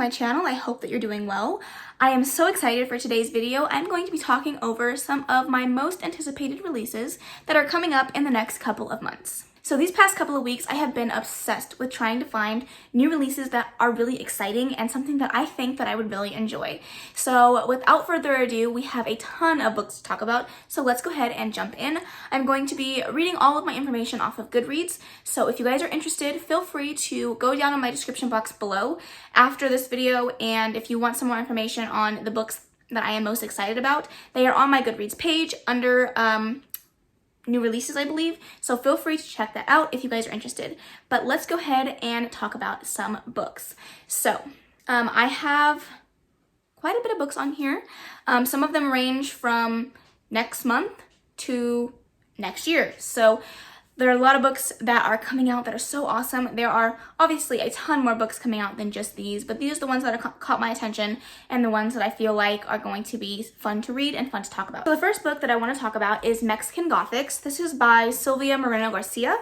my channel. I hope that you're doing well. I am so excited for today's video. I'm going to be talking over some of my most anticipated releases that are coming up in the next couple of months. So these past couple of weeks, I have been obsessed with trying to find new releases that are really exciting and something that I think that I would really enjoy. So without further ado, we have a ton of books to talk about, so let's go ahead and jump in. I'm going to be reading all of my information off of Goodreads, so if you guys are interested, feel free to go down in my description box below after this video, and if you want some more information on the books that I am most excited about, they are on my Goodreads page under new releases, I believe, so feel free to check that out if you guys are interested. But let's go ahead and talk about some books. So I have quite a bit of books on here. Some of them range from next month to next year, so there are a lot of books that are coming out that are so awesome. There are obviously a ton more books coming out than just these, but these are the ones that have caught my attention and the ones that I feel like are going to be fun to read and fun to talk about. So the first book that I want to talk about is Mexican Gothics. This is by Silvia Moreno Garcia,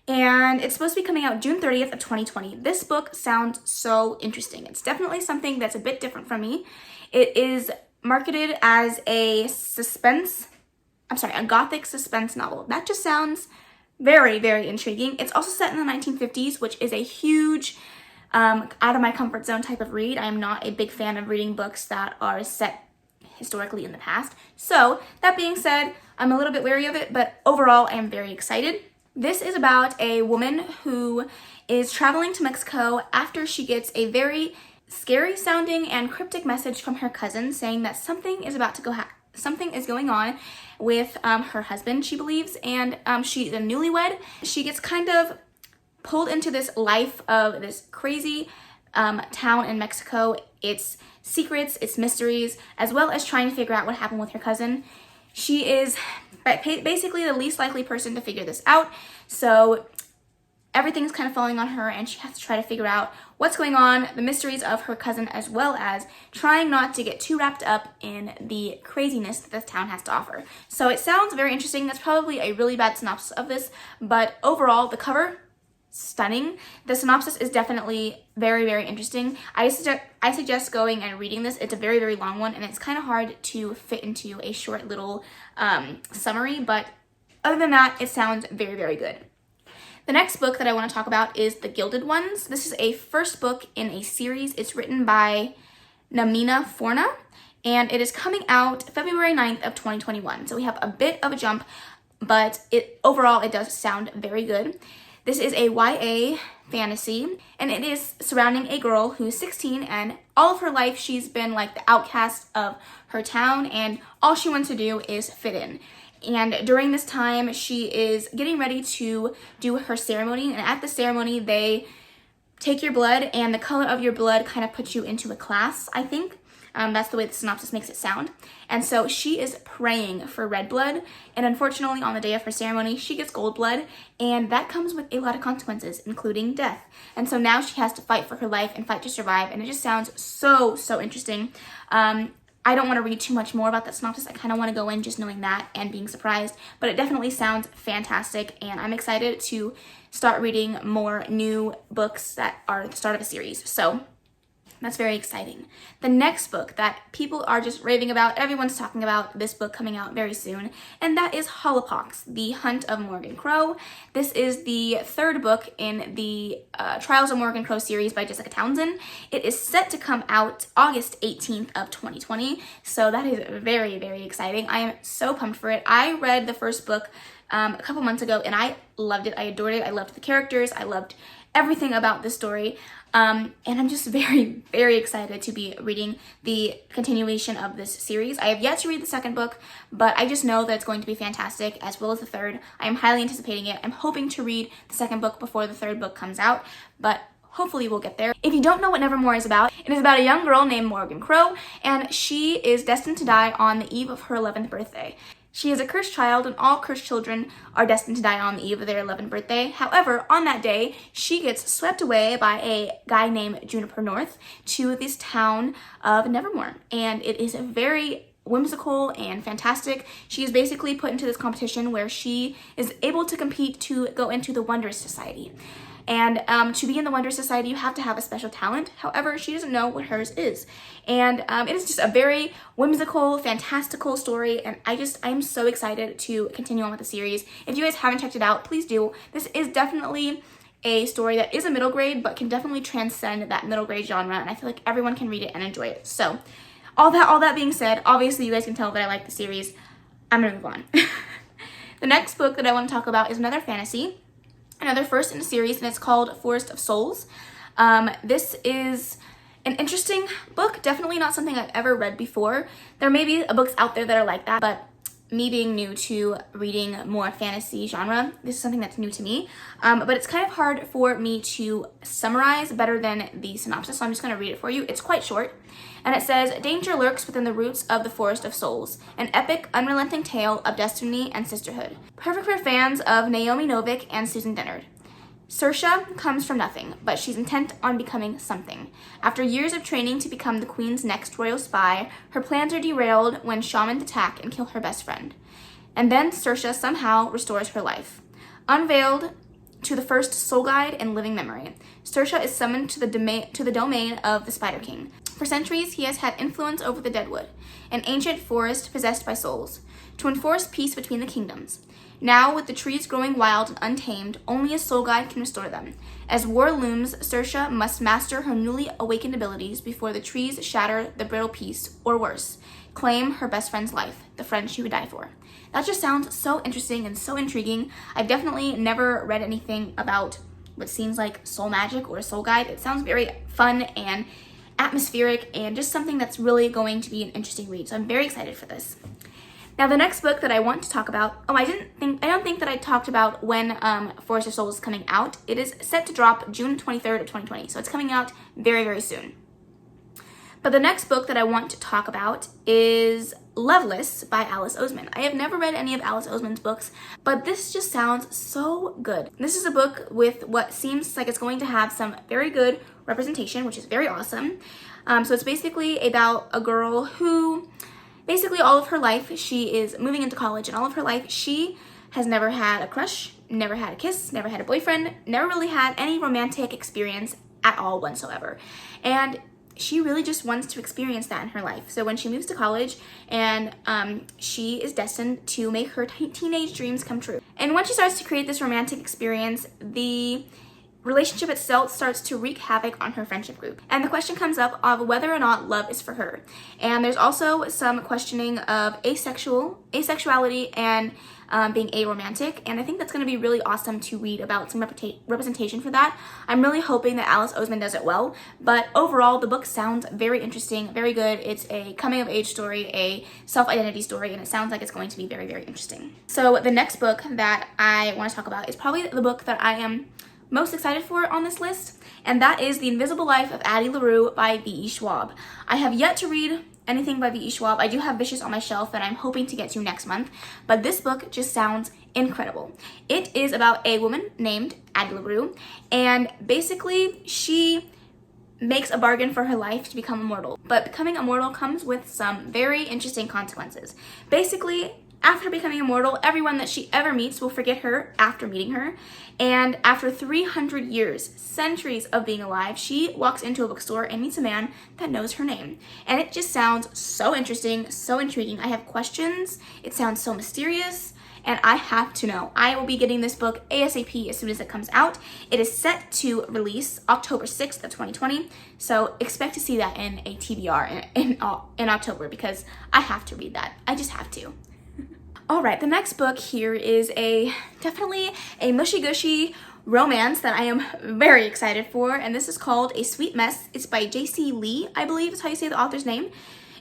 and it's supposed to be coming out June 30th of 2020. This book sounds so interesting. It's definitely something that's a bit different from me. It is marketed as a Gothic suspense novel. That just sounds very, very intriguing. It's also set in the 1950s, which is a huge out of my comfort zone type of read. I am not a big fan of reading books that are set historically in the past. So that being said, I'm a little bit wary of it, but overall I am very excited. This is about a woman who is traveling to Mexico after she gets a very scary sounding and cryptic message from her cousin saying that something is going on with her husband, she believes, and she's a newlywed. She gets kind of pulled into this life of this crazy town in Mexico. It's secrets, it's mysteries, as well as trying to figure out what happened with her cousin. She is basically the least likely person to figure this out, so everything's kind of falling on her, and she has to try to figure out what's going on, the mysteries of her cousin, as well as trying not to get too wrapped up in the craziness that this town has to offer. So it sounds very interesting. That's probably a really bad synopsis of this, but overall, the cover, stunning. The synopsis is definitely very, very interesting. I suggest going and reading this. It's a very, very long one, and it's kind of hard to fit into a short little summary, but other than that, it sounds very, very good. The next book that I want to talk about is The Gilded Ones. This is a first book in a series. It's written by Namina Forna, and it is coming out February 9th of 2021. So we have a bit of a jump, but overall it does sound very good. This is a YA fantasy, and it is surrounding a girl who's 16, and all of her life she's been like the outcast of her town, and all she wants to do is fit in. And during this time, she is getting ready to do her ceremony. And at the ceremony, they take your blood, and the color of your blood kind of puts you into a class, I think. That's the way the synopsis makes it sound. And so she is praying for red blood. And unfortunately, on the day of her ceremony, she gets gold blood. And that comes with a lot of consequences, including death. And so now she has to fight for her life and fight to survive. And it just sounds so, so interesting. I don't want to read too much more about that synopsis. I kind of want to go in just knowing that and being surprised, but it definitely sounds fantastic, and I'm excited to start reading more new books that are the start of a series. So that's very exciting. The next book that people are just raving about, everyone's talking about this book coming out very soon, and that is Holopox, The Hunt of Morgan Crowe. This is the third book in the Trials of Morgan Crowe series by Jessica Townsend. It is set to come out August 18th of 2020, so that is very, very exciting. I am so pumped for it. I read the first book a couple months ago, and I loved it. I adored it. I loved the characters. I loved everything about the story. And I'm just very, very excited to be reading the continuation of this series. I have yet to read the second book, but I just know that it's going to be fantastic, as well as the third. I am highly anticipating it. I'm hoping to read the second book before the third book comes out, but hopefully we'll get there. If you don't know what Nevermore is about, it is about a young girl named Morgan Crowe, and she is destined to die on the eve of her 11th birthday. She is a cursed child, and all cursed children are destined to die on the eve of their 11th birthday. However, on that day, she gets swept away by a guy named Juniper North to this town of Nevermore. And it is very whimsical and fantastic. She is basically put into this competition where she is able to compete to go into the Wondrous Society. And to be in the Wonder Society, you have to have a special talent. However, she doesn't know what hers is. And it is just a very whimsical, fantastical story, and I'm so excited to continue on with the series. If you guys haven't checked it out, please do. This is definitely a story that is a middle grade, but can definitely transcend that middle grade genre, and I feel like everyone can read it and enjoy it. So all that being said, obviously you guys can tell that I like the series. I'm gonna move on. The next book that I want to talk about is another fantasy, another first in the series, and it's called Forest of Souls. This is an interesting book, definitely not something I've ever read before. There may be books out there that are like that, but me being new to reading more fantasy genre, this is something that's new to me, but it's kind of hard for me to summarize better than the synopsis, so I'm just going to read it for you. It's quite short, and it says, "Danger lurks within the roots of the Forest of Souls, an epic, unrelenting tale of destiny and sisterhood. Perfect for fans of Naomi Novik and Susan Dennard. Saoirse comes from nothing, but she's intent on becoming something. After years of training to become the Queen's next royal spy, her plans are derailed when shamans attack and kill her best friend. And then Saoirse somehow restores her life. Unveiled to the first soul guide in living memory, Saoirse is summoned to the domain of the Spider King. For centuries, he has had influence over the Deadwood, an ancient forest possessed by souls, to enforce peace between the kingdoms. Now, with the trees growing wild and untamed, only a soul guide can restore them. As war looms, Saoirse must master her newly awakened abilities before the trees shatter the brittle peace, or worse, claim her best friend's life, the friend she would die for." That just sounds so interesting and so intriguing. I've definitely never read anything about what seems like soul magic or a soul guide. It sounds very fun and atmospheric and just something that's really going to be an interesting read. So I'm very excited for this. Now, the next book that I want to talk about, I don't think that I talked about when Forest of Souls is coming out. It is set to drop June 23rd of 2020, so it's coming out very, very soon. But the next book that I want to talk about is Loveless by Alice Oseman. I have never read any of Alice Oseman's books, but this just sounds so good. This is a book with what seems like it's going to have some very good representation, which is very awesome. So it's basically about a girl who, basically all of her life, she is moving into college, and all of her life, she has never had a crush, never had a kiss, never had a boyfriend, never really had any romantic experience at all whatsoever. And she really just wants to experience that in her life. So when she moves to college, and she is destined to make her teenage dreams come true. And when she starts to create this romantic experience, the relationship itself starts to wreak havoc on her friendship group. And the question comes up of whether or not love is for her. And there's also some questioning of asexuality and being aromantic. And I think that's going to be really awesome to read about some representation for that. I'm really hoping that Alice Oseman does it well. But overall, the book sounds very interesting, very good. It's a coming of age story, a self-identity story, and it sounds like it's going to be very, very interesting. So the next book that I want to talk about is probably the book that I am most excited for on this list, and that is The Invisible Life of Addie LaRue by V.E. Schwab. I have yet to read anything by V.E. Schwab. I do have Vicious on my shelf that I'm hoping to get to next month, but this book just sounds incredible. It is about a woman named Addie LaRue, and basically she makes a bargain for her life to become immortal, but becoming immortal comes with some very interesting consequences. Basically, after becoming immortal, everyone that she ever meets will forget her after meeting her. And after 300 years, centuries of being alive, she walks into a bookstore and meets a man that knows her name. And it just sounds so interesting, so intriguing. I have questions. It sounds so mysterious, and I have to know. I will be getting this book ASAP as soon as it comes out. It is set to release October 6th of 2020. So expect to see that in a TBR in October, because I have to read that. I just have to. All right, the next book here is definitely a mushy-gushy romance that I am very excited for, and this is called A Sweet Mess. It's by J.C. Lee, I believe is how you say the author's name.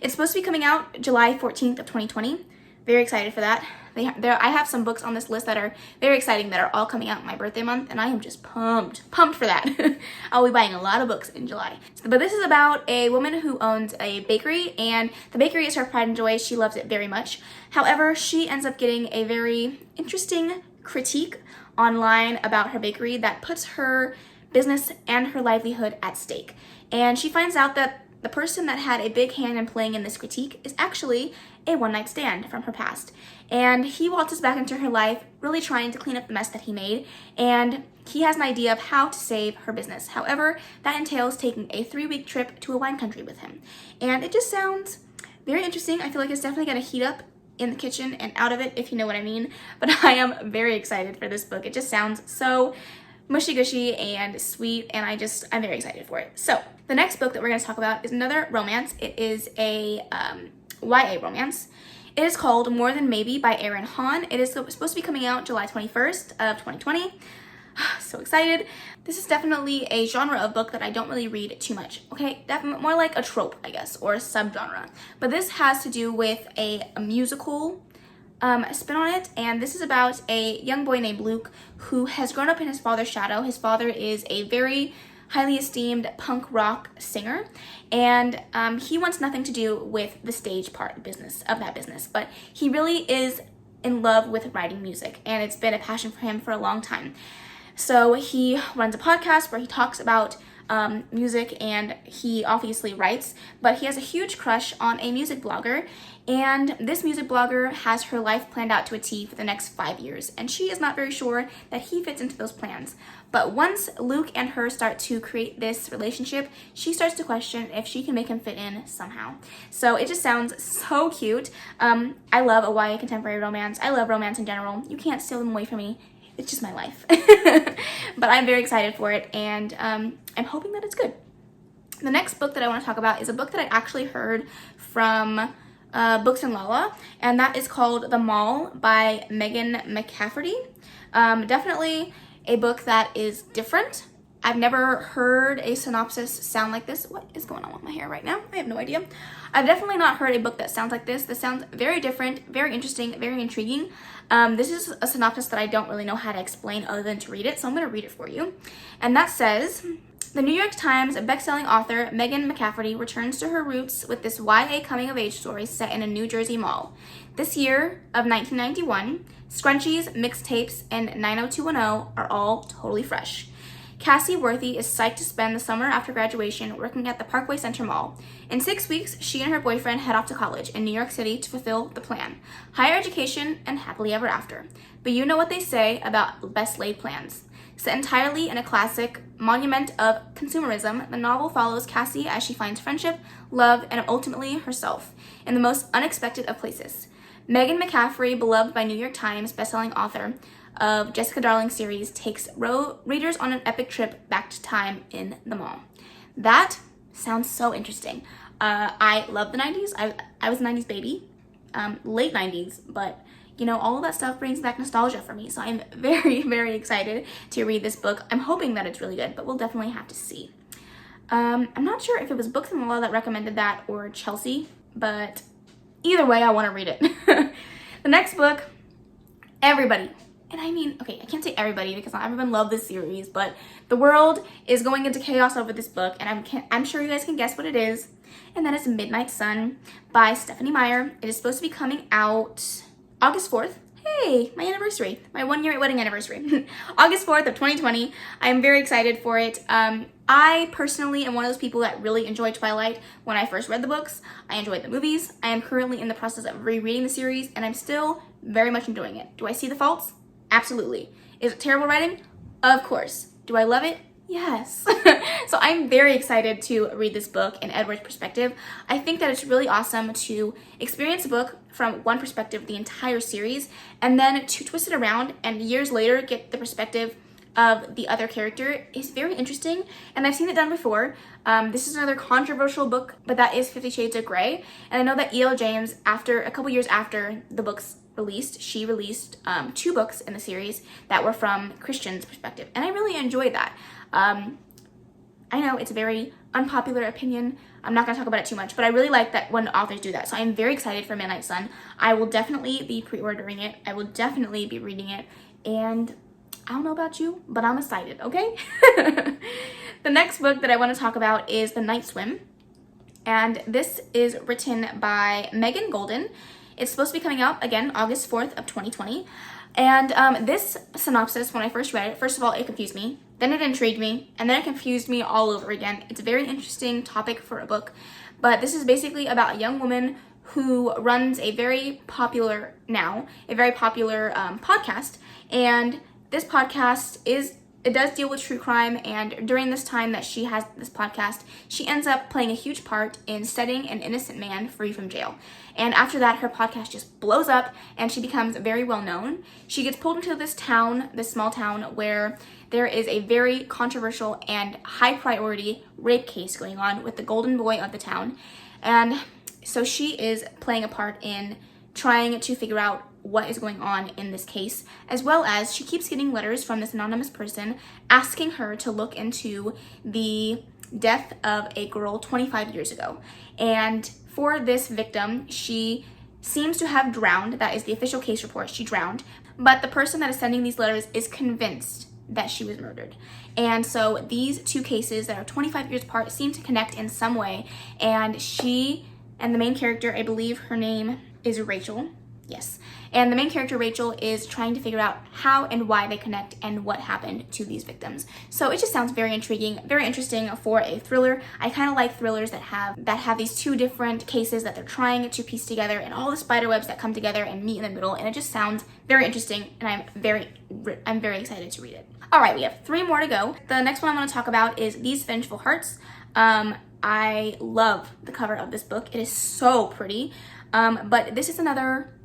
It's supposed to be coming out July 14th of 2020. Very excited for that. I have some books on this list that are very exciting that are all coming out in my birthday month, and I am just pumped for that. I'll be buying a lot of books in July. But this is about a woman who owns a bakery, and the bakery is her pride and joy. She loves it very much. However, she ends up getting a very interesting critique online about her bakery that puts her business and her livelihood at stake. And she finds out that the person that had a big hand in playing in this critique is actually a one-night stand from her past. And he waltzes back into her life, really trying to clean up the mess that he made, and he has an idea of how to save her business. However, that entails taking a 3-week trip to a wine country with him. And it just sounds very interesting. I feel like it's definitely going to heat up in the kitchen and out of it, if you know what I mean. But I am very excited for this book. It just sounds so mushy-gushy and sweet, and I'm very excited for it. So the next book that we're going to talk about is another romance. It is a YA romance. It is called More Than Maybe by Erin Hahn. It is supposed to be coming out July 21st of 2020. So excited. This is definitely a genre of book that I don't really read too much. Okay, more like a trope, I guess, or a subgenre. But this has to do with a musical spin on it, and this is about a young boy named Luke who has grown up in his father's shadow. His father is a very highly esteemed punk rock singer, and he wants nothing to do with the stage part business of that business, but he really is in love with writing music, and it's been a passion for him for a long time. So he runs a podcast where he talks about music, and he obviously writes, but he has a huge crush on a music blogger, and this music blogger has her life planned out to a T for the next 5 years, and she is not very sure that he fits into those plans. But once Luke and her start to create this relationship, she starts to question if she can make him fit in somehow. So it just sounds so cute. I love a YA contemporary romance. I love romance in general. You can't steal them away from me. It's just my life. But I'm very excited for it, and I'm hoping that it's good. The next book that I want to talk about is a book that I actually heard from Books and Lala, and that is called The Mall by Megan McCafferty. Definitely a book that is different. I've never heard a synopsis sound like this. What is going on with my hair right now? I have no idea. I've definitely not heard a book that sounds like this. This sounds very different, very interesting, very intriguing. This is a synopsis that I don't really know how to explain other than to read it, so I'm going to read it for you. And that says, the New York Times bestselling author Megan McCafferty returns to her roots with this YA coming-of-age story set in a New Jersey mall. This year of 1991, scrunchies, mixtapes, and 90210 are all totally fresh. Cassie Worthy is psyched to spend the summer after graduation working at the Parkway Center Mall. In 6 weeks, she and her boyfriend head off to college in New York City to fulfill the plan. Higher education and happily ever after. But you know what they say about best laid plans. Set entirely in a classic monument of consumerism, the novel follows Cassie as she finds friendship, love, and ultimately herself in the most unexpected of places. Megan McCafferty, beloved by New York Times bestselling author of Jessica Darling series, takes readers on an epic trip back to time in the mall. That sounds so interesting. I love the 90s. I was a 90s baby, late 90s, but you know, all of that stuff brings back nostalgia for me. So I'm very, very excited to read this book. I'm hoping that it's really good, but we'll definitely have to see. I'm not sure if it was Books and Law that recommended that or Chelsea, but either way, I want to read it. The next book, everybody, and I mean, okay, I can't say everybody because not everyone loved this series, but the world is going into chaos over this book, and I'm sure you guys can guess what it is, and that is Midnight Sun by Stephanie Meyer. It is supposed to be coming out August 4th. Hey, my anniversary, my 1-year wedding anniversary. August 4th of 2020. I'm very excited for it. I personally am one of those people that really enjoyed Twilight when I first read the books. I enjoyed the movies. I am currently in the process of rereading the series, and I'm still very much enjoying it. Do I see the faults? Absolutely. Is it terrible writing? Of course. Do I love it? Yes. So I'm very excited to read this book in Edward's perspective. I think that it's really awesome to experience a book from one perspective, the entire series, and then to twist it around and years later get the perspective of the other character is very interesting, and I've seen it done before. This is another controversial book, but that is 50 Shades of Grey, and I know that E.L. James, after a couple years after the books released, she released 2 books in the series that were from Christian's perspective, and I really enjoyed that. I know it's a very unpopular opinion. I'm not going to talk about it too much, but I really like that when authors do that. So I'm very excited for Midnight Sun. I will definitely be pre-ordering it. I will definitely be reading it. And I don't know about you, but I'm excited, okay? The next book that I want to talk about is The Night Swim. And this is written by Megan Golden. It's supposed to be coming out, again, August 4th of 2020. And this synopsis, when I first read it, first of all, it confused me. Then it intrigued me, and then it confused me all over again. It's a very interesting topic for a book, but this is basically about a young woman who runs a very popular podcast, and this podcast it does deal with true crime, and during this time that she has this podcast, she ends up playing a huge part in setting an innocent man free from jail. And after that, her podcast just blows up and she becomes very well known. She gets pulled into this small town where there is a very controversial and high priority rape case going on with the golden boy of the town. And so she is playing a part in trying to figure out what is going on in this case, as well as she keeps getting letters from this anonymous person asking her to look into the death of a girl 25 years ago. And for this victim, she seems to have drowned. That is the official case report. She drowned. But the person that is sending these letters is convinced that she was murdered. And so these two cases that are 25 years apart seem to connect in some way. And she and the main character, I believe her name is Rachel. Yes. And the main character, Rachel, is trying to figure out how and why they connect and what happened to these victims. So it just sounds very intriguing, very interesting for a thriller. I kind of like thrillers that have these two different cases that they're trying to piece together and all the spider webs that come together and meet in the middle. And it just sounds very interesting, and I'm very excited to read it. All right, we have 3 more to go. The next one I'm going to talk about is These Vengeful Hearts. I love the cover of this book. It is so pretty. But this is another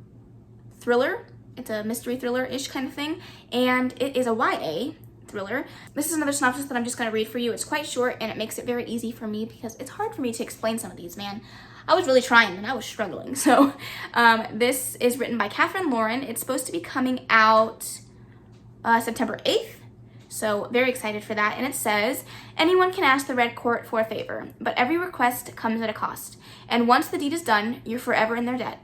thriller. It's a mystery thriller-ish kind of thing, and it is a YA thriller. This is another synopsis that I'm just going to read for you. It's quite short, and it makes it very easy for me because it's hard for me to explain some of these, man. I was really trying, and I was struggling. So this is written by Catherine Lauren. It's supposed to be coming out September 8th. So very excited for that. And it says, anyone can ask the Red Court for a favor, but every request comes at a cost. And once the deed is done, you're forever in their debt.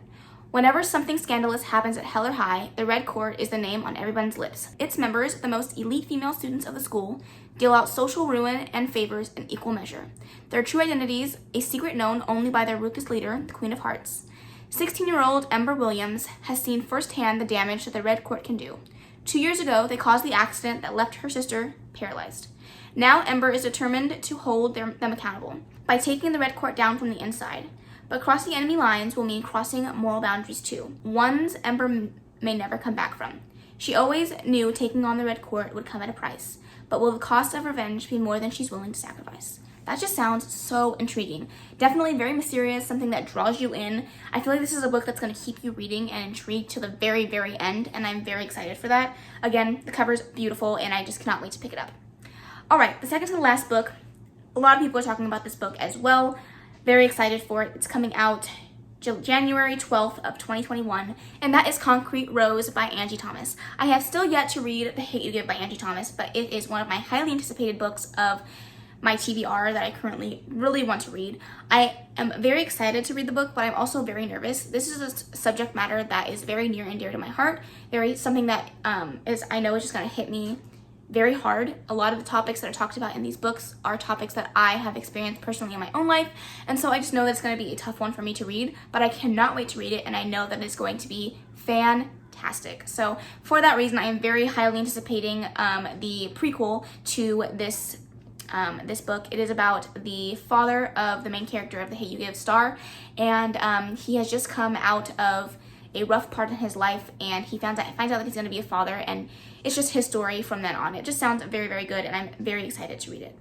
Whenever something scandalous happens at Hell or High, the Red Court is the name on everyone's lips. Its members, the most elite female students of the school, deal out social ruin and favors in equal measure. Their true identities, a secret known only by their ruthless leader, the Queen of Hearts. 16-year-old Ember Williams has seen firsthand the damage that the Red Court can do. 2 years ago, they caused the accident that left her sister paralyzed. Now Ember is determined to hold them accountable by taking the Red Court down from the inside. But crossing enemy lines will mean crossing moral boundaries too, ones Ember may never come back from. She always knew taking on the Red Court would come at a price, but will the cost of revenge be more than she's willing to sacrifice? That just sounds so intriguing. Definitely very mysterious, something that draws you in. I feel like this is a book that's going to keep you reading and intrigued to the very, very end, and I'm very excited for that. Again, the cover's beautiful, and I just cannot wait to pick it up. All right, the second to the last book. A lot of people are talking about this book as well. Very excited for it. It's coming out January 12th of 2021, and that is Concrete Rose by Angie Thomas. I have still yet to read The Hate You Give by Angie Thomas, but it is one of my highly anticipated books of my TBR that I currently really want to read. I am very excited to read the book, but I'm also very nervous. This is a subject matter that is very near and dear to my heart. Something that I know is just going to hit me very hard. A lot of the topics that are talked about in these books are topics that I have experienced personally in my own life, and so I just know that it's going to be a tough one for me to read, but I cannot wait to read it, and I know that it's going to be fantastic. So for that reason, I am very highly anticipating the prequel to this book. It is about the father of the main character of The Hate You Give, Star, and he has just come out of a rough part in his life, and he finds out that he's going to be a father, and it's just his story from then on. It just sounds very, very good, and I'm very excited to read it.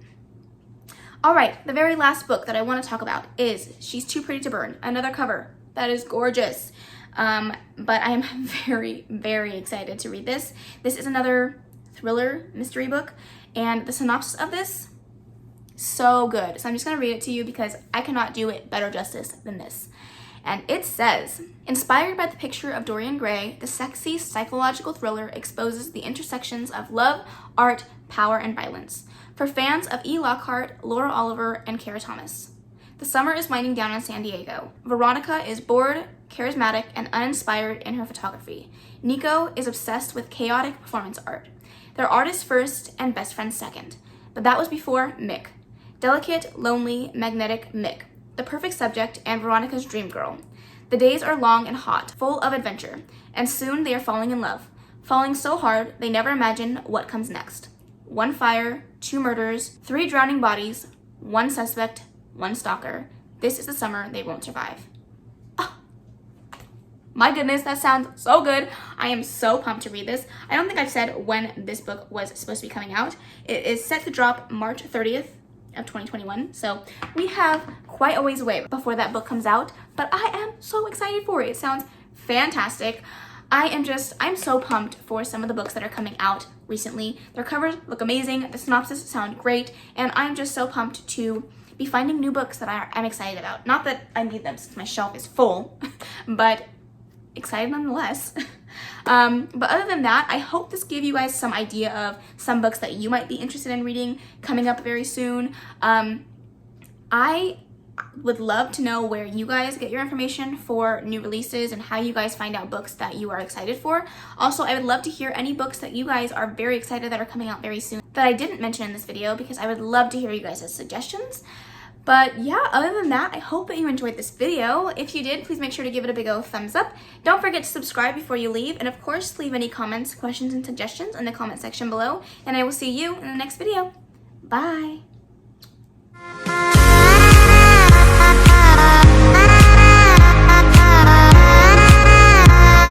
All right, the very last book that I want to talk about is She's Too Pretty to Burn, another cover that is gorgeous, but I am very, very excited to read this. This is another thriller mystery book, and the synopsis of this, so good. So I'm just going to read it to you because I cannot do it better justice than this. And it says, inspired by the picture of Dorian Gray, the sexy psychological thriller exposes the intersections of love, art, power, and violence. For fans of E. Lockhart, Laura Oliver, and Kara Thomas. The summer is winding down in San Diego. Veronica is bored, charismatic, and uninspired in her photography. Nico is obsessed with chaotic performance art. They're artists first and best friends second. But that was before Mick. Delicate, lonely, magnetic Mick. The perfect subject and Veronica's dream girl. The days are long and hot, full of adventure, and soon they are falling in love. Falling so hard, they never imagine what comes next. 1 fire, 2 murders, 3 drowning bodies, 1 suspect, 1 stalker. This is the summer they won't survive. Oh, My goodness, that sounds so good. I am so pumped to read this. I don't think I've said when this book was supposed to be coming out. It is set to drop March 30th of 2021. So we have quite a ways away before that book comes out, but I am so excited for it. It sounds fantastic. I'm so pumped for some of the books that are coming out recently. Their covers look amazing. The synopsis sound great. And I'm just so pumped to be finding new books that I'm excited about. Not that I need them since my shelf is full, but excited nonetheless. But other than that, I hope this gave you guys some idea of some books that you might be interested in reading coming up very soon. I would love to know where you guys get your information for new releases and how you guys find out books that you are excited for. Also, I would love to hear any books that you guys are very excited that are coming out very soon that I didn't mention in this video, because I would love to hear you guys' suggestions. But yeah, other than that, I hope that you enjoyed this video. If you did, please make sure to give it a big old thumbs up. Don't forget to subscribe before you leave, and of course, leave any comments, questions, and suggestions in the comment section below, and I will see you in the next video. Bye!